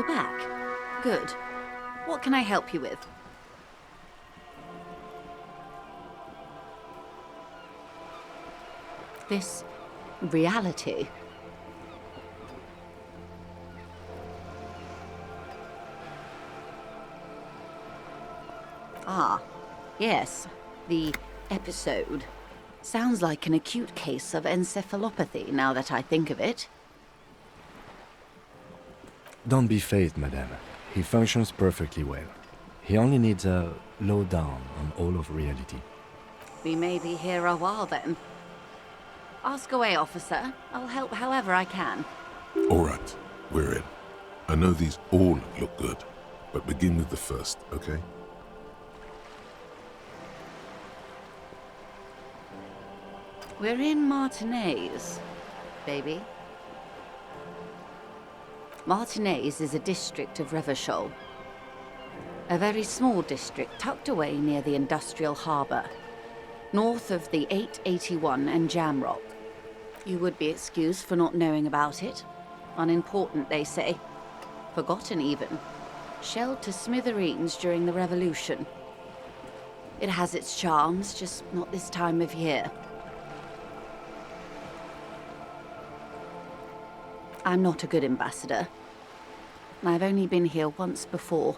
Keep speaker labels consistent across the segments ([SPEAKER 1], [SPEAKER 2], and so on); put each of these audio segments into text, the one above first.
[SPEAKER 1] You're back. Good. What can I help you with? This reality. Ah, yes, the episode. Sounds like an acute case of encephalopathy, now that I think of it.
[SPEAKER 2] Don't be phased, madame. He functions perfectly well. He only needs a lowdown on all of reality.
[SPEAKER 1] We may be here a while then. Ask away, officer. I'll help however I can.
[SPEAKER 3] All right, we're in. I know these all look good, but begin with the first, okay?
[SPEAKER 1] We're in Martinez, baby. Martinez is a district of Revachol. A very small district tucked away near the industrial harbour, north of the 881 and Jamrock. You would be excused for not knowing about it. Unimportant, they say. Forgotten, even. Shelled to smithereens during the Revolution. It has its charms, just not this time of year. I'm not a good ambassador. I've only been here once before,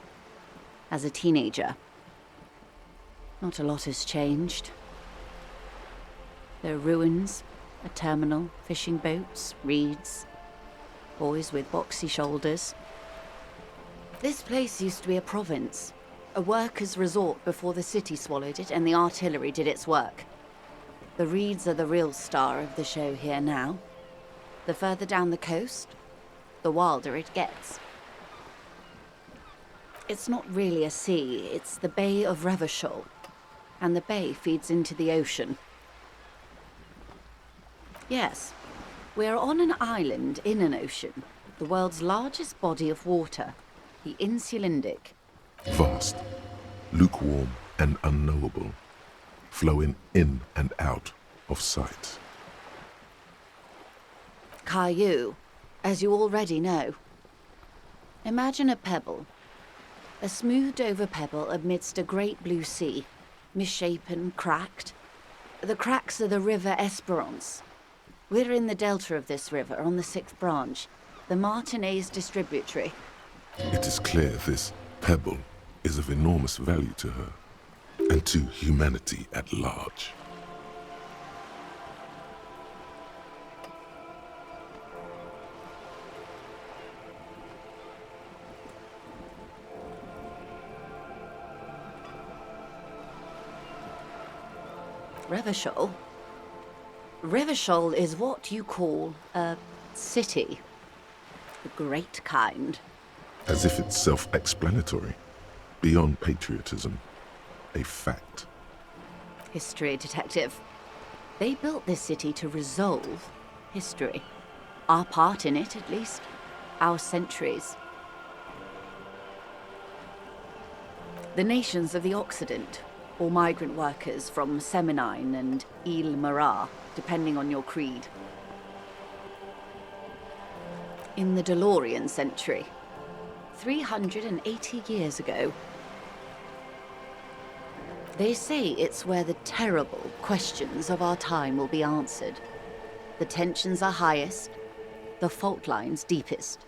[SPEAKER 1] as a teenager. Not a lot has changed. There are ruins, a terminal, fishing boats, reeds, boys with boxy shoulders. This place used to be a province, a workers' resort before the city swallowed it and the artillery did its work. The reeds are the real star of the show here now. The further down the coast, the wilder it gets. It's not really a sea, it's the Bay of Revachol, and the bay feeds into the ocean. Yes, we're on an island in an ocean, the world's largest body of water, the Insulindic.
[SPEAKER 3] Vast, lukewarm and unknowable, flowing in and out of sight.
[SPEAKER 1] Caillou, as you already know. Imagine a pebble. A smoothed-over pebble amidst a great blue sea, misshapen, cracked. The cracks are the River Esperance. We're in the delta of this river, on the 6th branch, the Martinez distributary.
[SPEAKER 3] It is clear this pebble is of enormous value to her, and to humanity at large.
[SPEAKER 1] Revachol? Revachol is what you call a city. The great kind.
[SPEAKER 3] As if it's self-explanatory, beyond patriotism, a fact.
[SPEAKER 1] History detective. They built this city to resolve history. Our part in it, at least. Our centuries. The nations of the Occident, or migrant workers from Seminine and Ile-Marat, depending on your creed. In the DeLorean century, 380 years ago. They say it's where the terrible questions of our time will be answered. The tensions are highest, the fault lines deepest.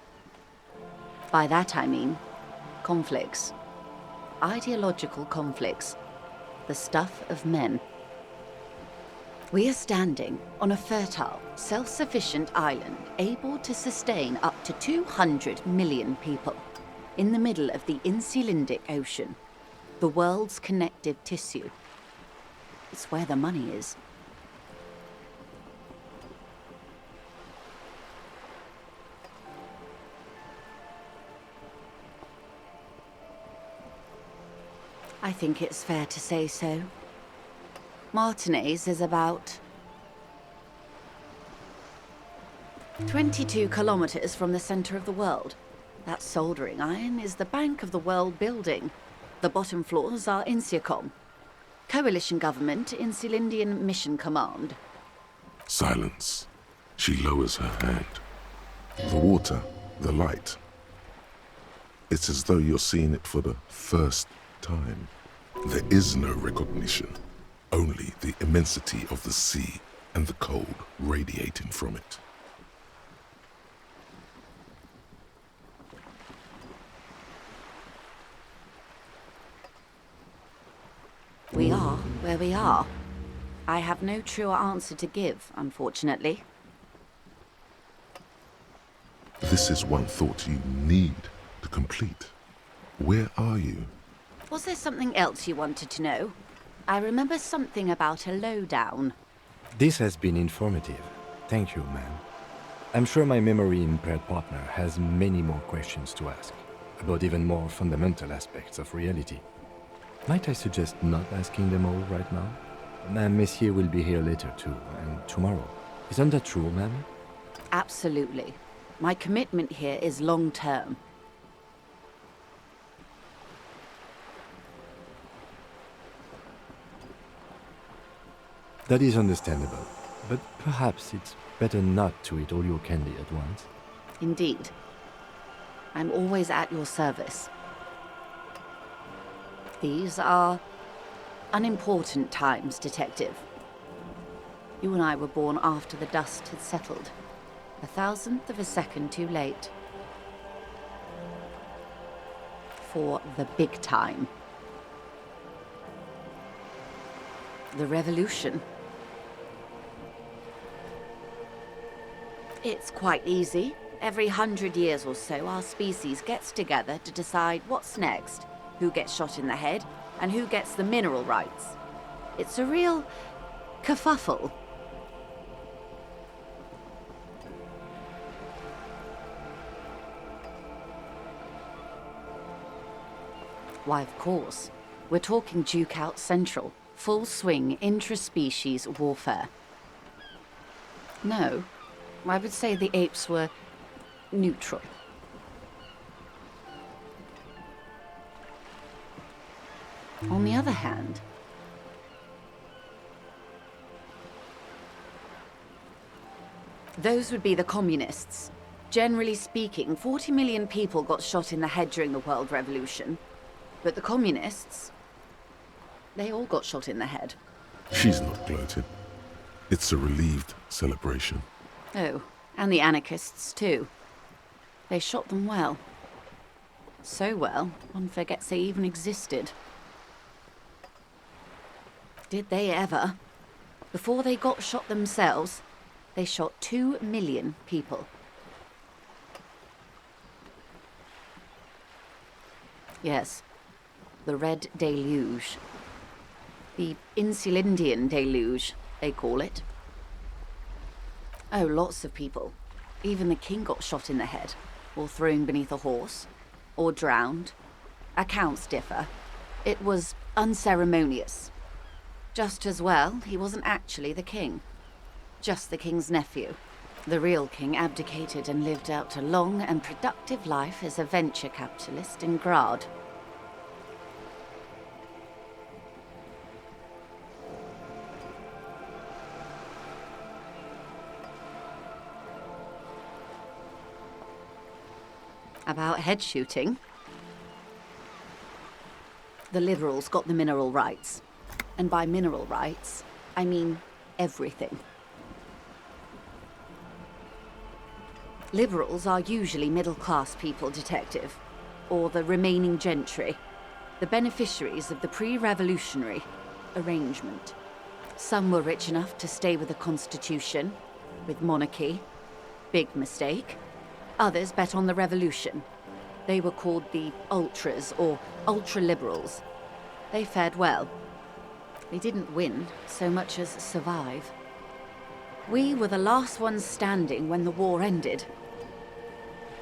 [SPEAKER 1] By that I mean conflicts. Ideological conflicts. The stuff of men. We are standing on a fertile, self-sufficient island able to sustain up to 200 million people in the middle of the Insulindic Ocean, the world's connective tissue. It's where the money is. I think it's fair to say so. Martinez is about 22 kilometers from the center of the world. That soldering iron is the Bank of the World building. The bottom floors are Insiacom. Coalition government, Insulindian Mission Command.
[SPEAKER 3] Silence. She lowers her hand. The water, the light. It's as though you're seeing it for the first time. There is no recognition, only the immensity of the sea and the cold radiating from it.
[SPEAKER 1] We are where we are. I have no truer answer to give, unfortunately.
[SPEAKER 3] This is one thought you need to complete. Where are you?
[SPEAKER 1] Was there something else you wanted to know? I remember something about a lowdown.
[SPEAKER 2] This has been informative. Thank you, ma'am. I'm sure my memory-impaired partner has many more questions to ask, about even more fundamental aspects of reality. Might I suggest not asking them all right now? Messier will be here later too, and tomorrow. Isn't that true, ma'am?
[SPEAKER 1] Absolutely. My commitment here is long-term.
[SPEAKER 2] That is understandable, but perhaps it's better not to eat all your candy at once.
[SPEAKER 1] Indeed. I'm always at your service. These are unimportant times, Detective. You and I were born after the dust had settled. 1,000th of a second too late. For the big time. The revolution. It's quite easy. Every 100 years or so, our species gets together to decide what's next, who gets shot in the head, and who gets the mineral rights. It's a real kerfuffle. Why, of course. We're talking Duke Out Central. Full swing intra-species warfare. No, I would say the apes were neutral. On the other hand, those would be the communists. Generally speaking, 40 million people got shot in the head during the World Revolution. But the communists, they all got shot in the head.
[SPEAKER 3] She's not gloating. It's a relieved celebration.
[SPEAKER 1] Oh, and the anarchists too. They shot them well. So well, one forgets they even existed. Did they ever? Before they got shot themselves, they shot 2 million people. Yes, the Red Deluge. The Insulindian Deluge, they call it. Oh, lots of people. Even the king got shot in the head, or thrown beneath a horse, or drowned. Accounts differ. It was unceremonious. Just as well, he wasn't actually the king. Just the king's nephew. The real king abdicated and lived out a long and productive life as a venture capitalist in Grad. About head shooting. The liberals got the mineral rights. And by mineral rights, I mean everything. Liberals are usually middle-class people, Detective. Or the remaining gentry. The beneficiaries of the pre-revolutionary arrangement. Some were rich enough to stay with the Constitution, with monarchy. Big mistake. Others bet on the revolution. They were called the ultras, or ultra-liberals. They fared well. They didn't win so much as survive. We were the last ones standing when the war ended.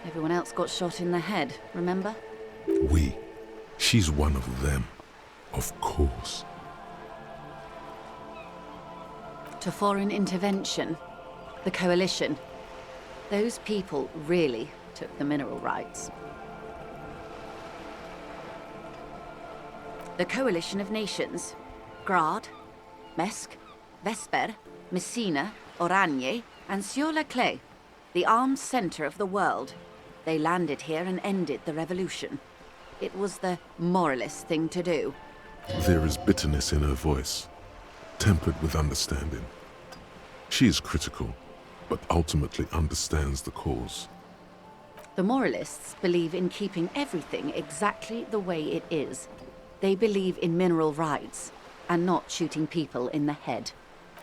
[SPEAKER 1] Everyone else got shot in the head, remember?
[SPEAKER 3] We. She's one of them. Of course.
[SPEAKER 1] To foreign intervention. The coalition. Those people really took the mineral rights. The coalition of nations. Grad, Mesk, Vesper, Messina, Oranje, and Sur-la-Clay. The armed center of the world. They landed here and ended the revolution. It was the moralist thing to do.
[SPEAKER 3] There is bitterness in her voice, tempered with understanding. She is critical, but ultimately understands the cause.
[SPEAKER 1] The moralists believe in keeping everything exactly the way it is. They believe in mineral rights, and not shooting people in the head.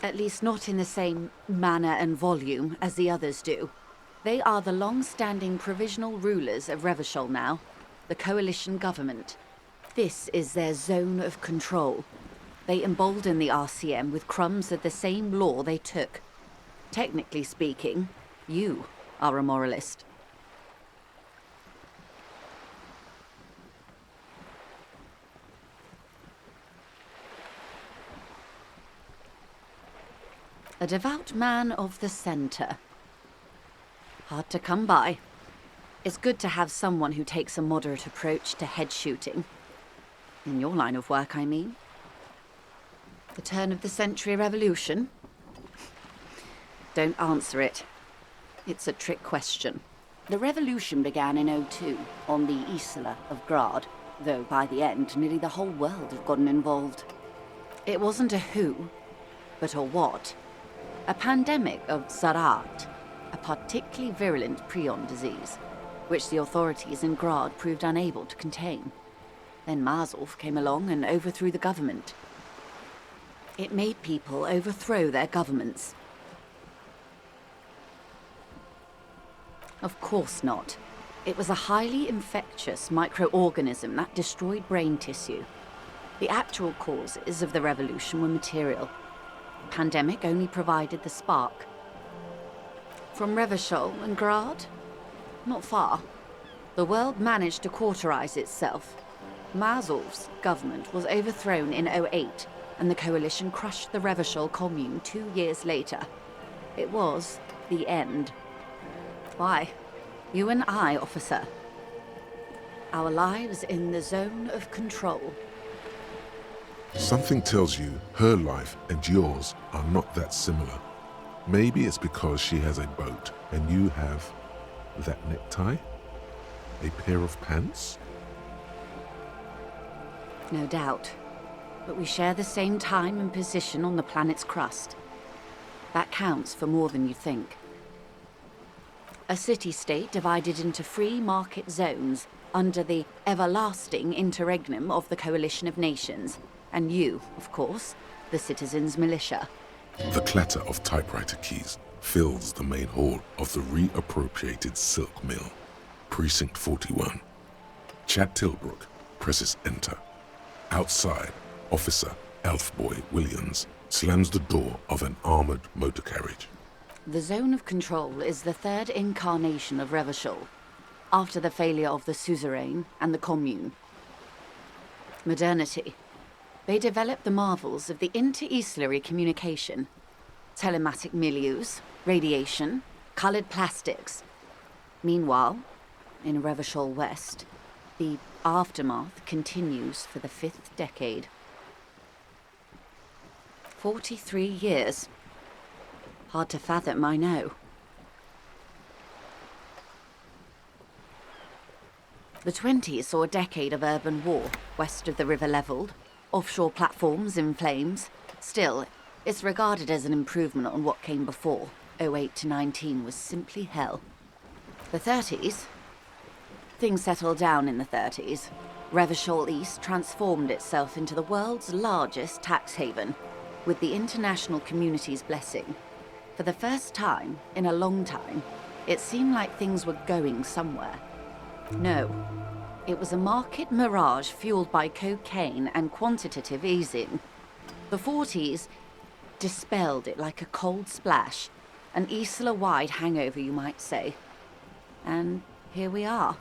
[SPEAKER 1] At least not in the same manner and volume as the others do. They are the long-standing provisional rulers of Revachol now, the coalition government. This is their zone of control. They embolden the RCM with crumbs of the same law they took. Technically speaking, you are a moralist. A devout man of the center. Hard to come by. It's good to have someone who takes a moderate approach to head shooting. In your line of work, I mean. The turn of the century revolution? Don't answer it. It's a trick question. The revolution began in '02 on the Isla of Grad, though by the end, nearly the whole world had gotten involved. It wasn't a who, but a what. A pandemic of Zarat, a particularly virulent prion disease, which the authorities in Grad proved unable to contain. Then Mazov came along and overthrew the government. It made people overthrow their governments. Of course not. It was a highly infectious microorganism that destroyed brain tissue. The actual causes of the revolution were material. Pandemic only provided the spark. From Revachol and Grad? Not far. The world managed to cauterize itself. Mazov's government was overthrown in '08, and the coalition crushed the Revachol commune 2 years later. It was the end. Why? You and I, officer. Our lives in the zone of control.
[SPEAKER 3] Something tells you her life and yours are not that similar. Maybe it's because she has a boat and you have that necktie? A pair of pants?
[SPEAKER 1] No doubt. But we share the same time and position on the planet's crust. That counts for more than you think. A city-state divided into free market zones under the everlasting interregnum of the Coalition of Nations. And you, of course, the citizens' militia.
[SPEAKER 3] The clatter of typewriter keys fills the main hall of the reappropriated silk mill. Precinct 41. Chad Tilbrook presses enter. Outside, Officer Elfboy Williams slams the door of an armored motor carriage.
[SPEAKER 1] The zone of control is the third incarnation of Revachol, after the failure of the suzerain and the commune. Modernity. They developed the marvels of the inter-eslary communication. Telematic milieus, radiation, colored plastics. Meanwhile, in Revachol West, the aftermath continues for the 5th decade. 43 years. Hard to fathom, I know. The 20s saw a decade of urban war, west of the river leveled, offshore platforms in flames. Still, it's regarded as an improvement on what came before. '08 to '19 was simply hell. The 30s? Things settled down in the 30s. Revachol East transformed itself into the world's largest tax haven, with the international community's blessing. For the first time in a long time, it seemed like things were going somewhere. No. It was a market mirage fueled by cocaine and quantitative easing. The 40s dispelled it like a cold splash, an Isla-wide hangover, you might say. And here we are.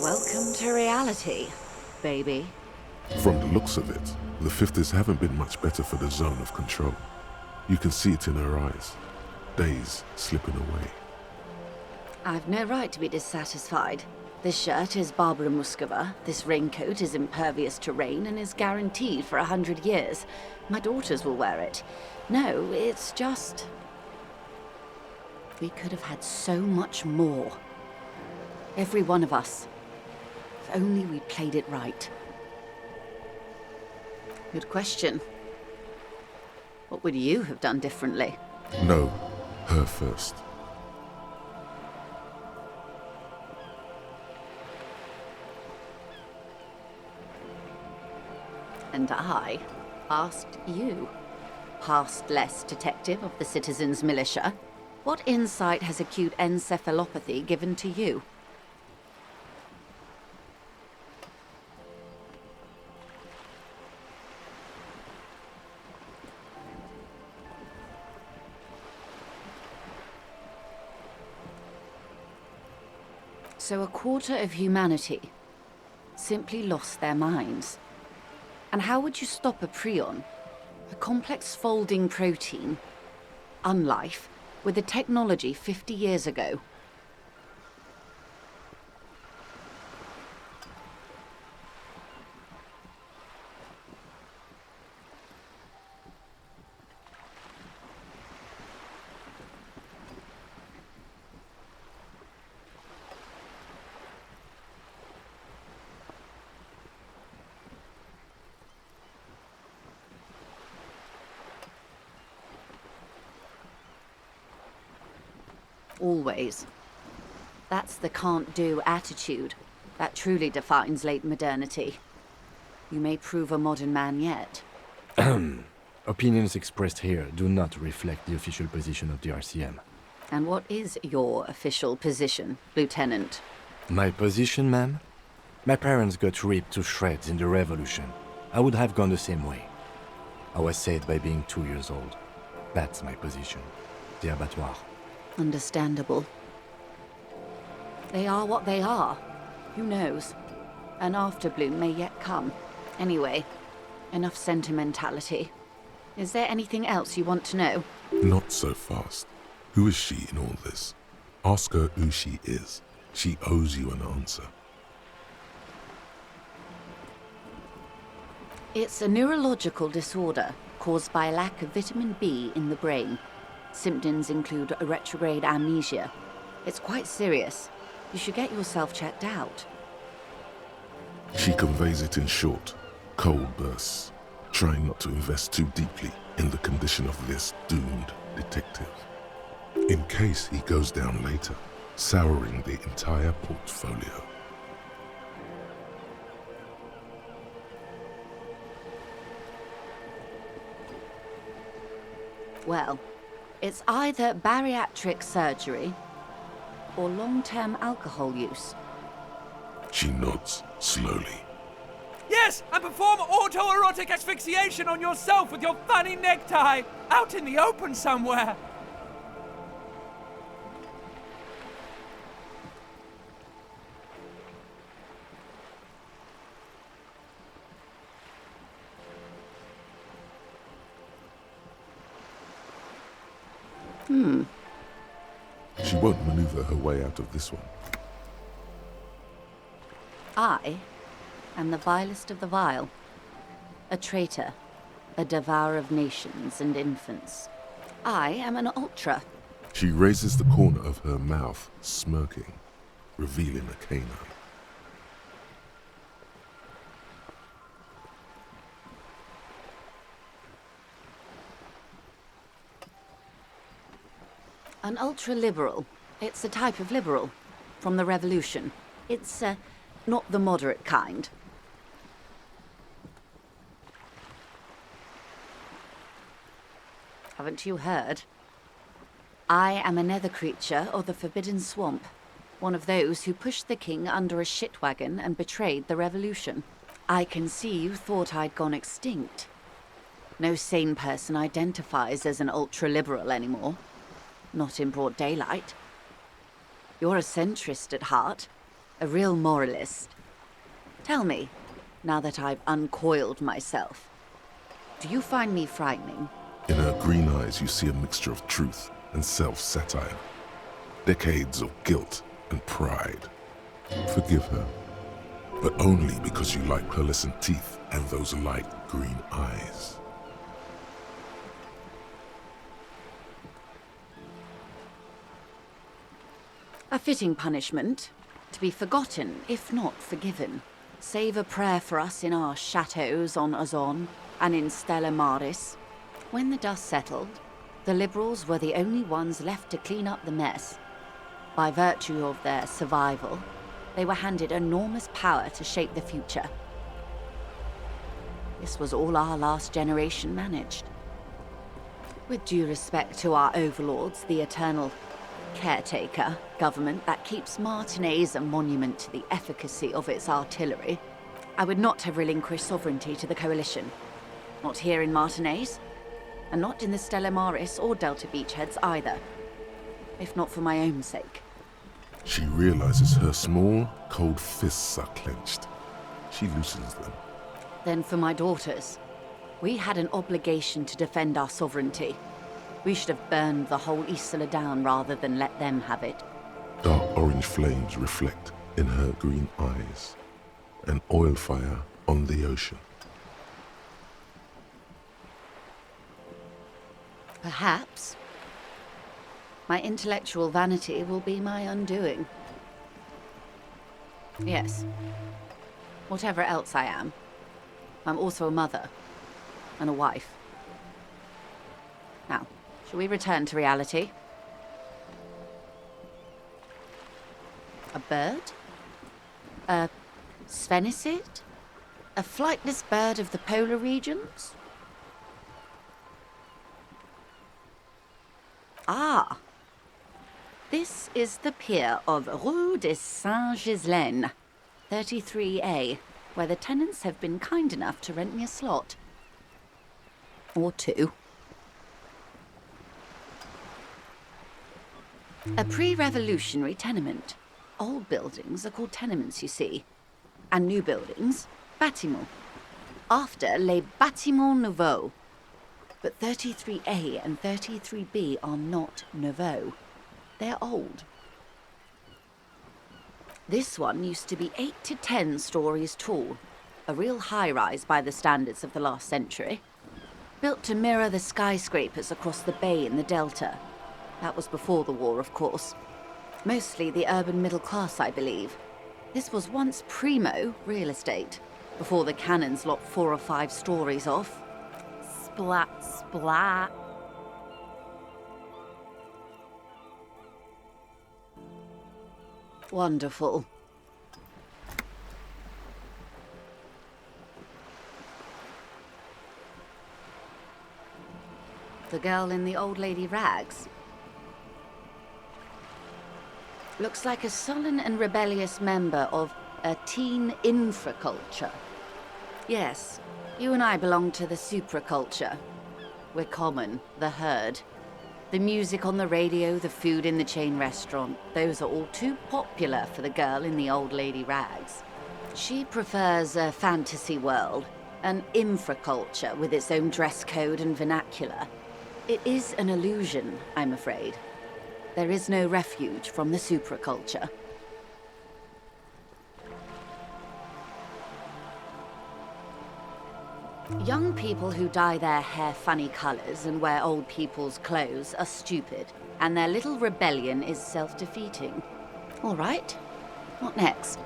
[SPEAKER 1] Welcome to reality, baby.
[SPEAKER 3] From the looks of it, the 50s haven't been much better for the zone of control. You can see it in her eyes. Days slipping away.
[SPEAKER 1] I've no right to be dissatisfied. This shirt is Barbara Muscova, this raincoat is impervious to rain and is guaranteed for 100 years. My daughters will wear it. No, it's just... We could have had so much more. Every one of us. If only we'd played it right. Good question. What would you have done differently?
[SPEAKER 3] No, her first.
[SPEAKER 1] And I asked you, pastless detective of the Citizens Militia, what insight has acute encephalopathy given to you? So a quarter of humanity simply lost their minds. And how would you stop a prion, a complex folding protein, unlife, with a technology 50 years ago? Always. That's the can't-do attitude that truly defines late modernity. You may prove a modern man yet.
[SPEAKER 2] Opinions expressed here do not reflect the official position of the RCM.
[SPEAKER 1] And what is your official position, Lieutenant?
[SPEAKER 2] My position, ma'am? My parents got ripped to shreds in the revolution. I would have gone the same way. I was saved by being 2 years old. That's my position. The abattoir.
[SPEAKER 1] Understandable. They are what they are. Who knows? An afterbloom may yet come. Anyway, enough sentimentality. Is there anything else you want to know?
[SPEAKER 3] Not so fast. Who is she in all this? Ask her who she is. She owes you an answer.
[SPEAKER 1] It's a neurological disorder caused by a lack of vitamin B in the brain. Symptoms include a retrograde amnesia. It's quite serious. You should get yourself checked out.
[SPEAKER 3] She conveys it in short, cold bursts, trying not to invest too deeply in the condition of this doomed detective. In case he goes down later, souring the entire portfolio.
[SPEAKER 1] Well, it's either bariatric surgery or long-term alcohol use.
[SPEAKER 3] She nods slowly.
[SPEAKER 4] Yes, and perform autoerotic asphyxiation on yourself with your funny necktie, out in the open somewhere.
[SPEAKER 3] She won't maneuver her way out of this one.
[SPEAKER 1] I am the vilest of the vile. A traitor, a devourer of nations and infants. I am an ultra.
[SPEAKER 3] She raises the corner of her mouth, smirking, revealing a canine.
[SPEAKER 1] An ultra-liberal. It's a type of liberal. From the revolution. It's, not the moderate kind. Haven't you heard? I am a nether creature of the Forbidden Swamp. One of those who pushed the king under a shit wagon and betrayed the revolution. I can see you thought I'd gone extinct. No sane person identifies as an ultra-liberal anymore. Not in broad daylight. You're a centrist at heart, a real moralist. Tell me, now that I've uncoiled myself, do you find me frightening?
[SPEAKER 3] In her green eyes you see a mixture of truth and self-satire. Decades of guilt and pride. Forgive her, but only because you like pearlescent teeth and those light green eyes.
[SPEAKER 1] A fitting punishment. To be forgotten, if not forgiven. Save a prayer for us in our chateaux on Ozon and in Stella Maris. When the dust settled, the Liberals were the only ones left to clean up the mess. By virtue of their survival, they were handed enormous power to shape the future. This was all our last generation managed. With due respect to our overlords, the eternal caretaker government that keeps Martinaise a monument to the efficacy of its artillery, I would not have relinquished sovereignty to the Coalition. Not here in Martinaise, and not in the Stella Maris or Delta Beachheads either. If not for my own sake.
[SPEAKER 3] She realizes her small, cold fists are clenched. She loosens them.
[SPEAKER 1] Then for my daughters. We had an obligation to defend our sovereignty. We should have burned the whole Isola down rather than let them have it.
[SPEAKER 3] Dark orange flames reflect in her green eyes. An oil fire on the ocean.
[SPEAKER 1] Perhaps. My intellectual vanity will be my undoing. Yes. Whatever else I am, I'm also a mother and a wife. Now, shall we return to reality? A bird? A sphenicid? A flightless bird of the polar regions? Ah! This is the pier of Rue de Saint-Ghislaine, 33A, where the tenants have been kind enough to rent me a slot. Or two. A pre-revolutionary tenement. Old buildings are called tenements, you see. And new buildings, bâtiments. After les bâtiments nouveaux. But 33A and 33B are not nouveau. They're old. This one used to be 8 to 10 stories tall. A real high-rise by the standards of the last century. Built to mirror the skyscrapers across the bay in the Delta. That was before the war, of course. Mostly the urban middle class, I believe. This was once primo real estate, before the cannons lopped 4 or 5 stories off. Splat, splat. Wonderful. The girl in the old lady rags. Looks like a sullen and rebellious member of a teen infraculture. Yes, you and I belong to the supraculture. We're common, the herd. The music on the radio, the food in the chain restaurant, those are all too popular for the girl in the old lady rags. She prefers a fantasy world, an infraculture with its own dress code and vernacular. It is an illusion, I'm afraid. There is no refuge from the supraculture. Young people who dye their hair funny colors and wear old people's clothes are stupid, and their little rebellion is self-defeating. All right, what next?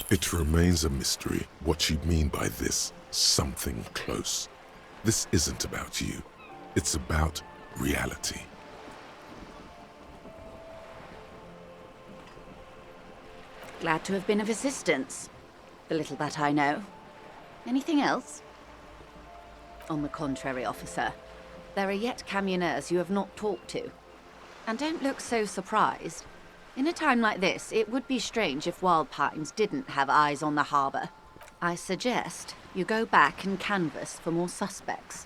[SPEAKER 3] It remains a mystery what you mean by this something close. This isn't about you. It's about reality.
[SPEAKER 1] Glad to have been of assistance. The little that I know. Anything else? On the contrary, officer. There are yet camionneurs you have not talked to. And don't look so surprised. In a time like this, it would be strange if Wild Pines didn't have eyes on the harbour. I suggest you go back and canvass for more suspects.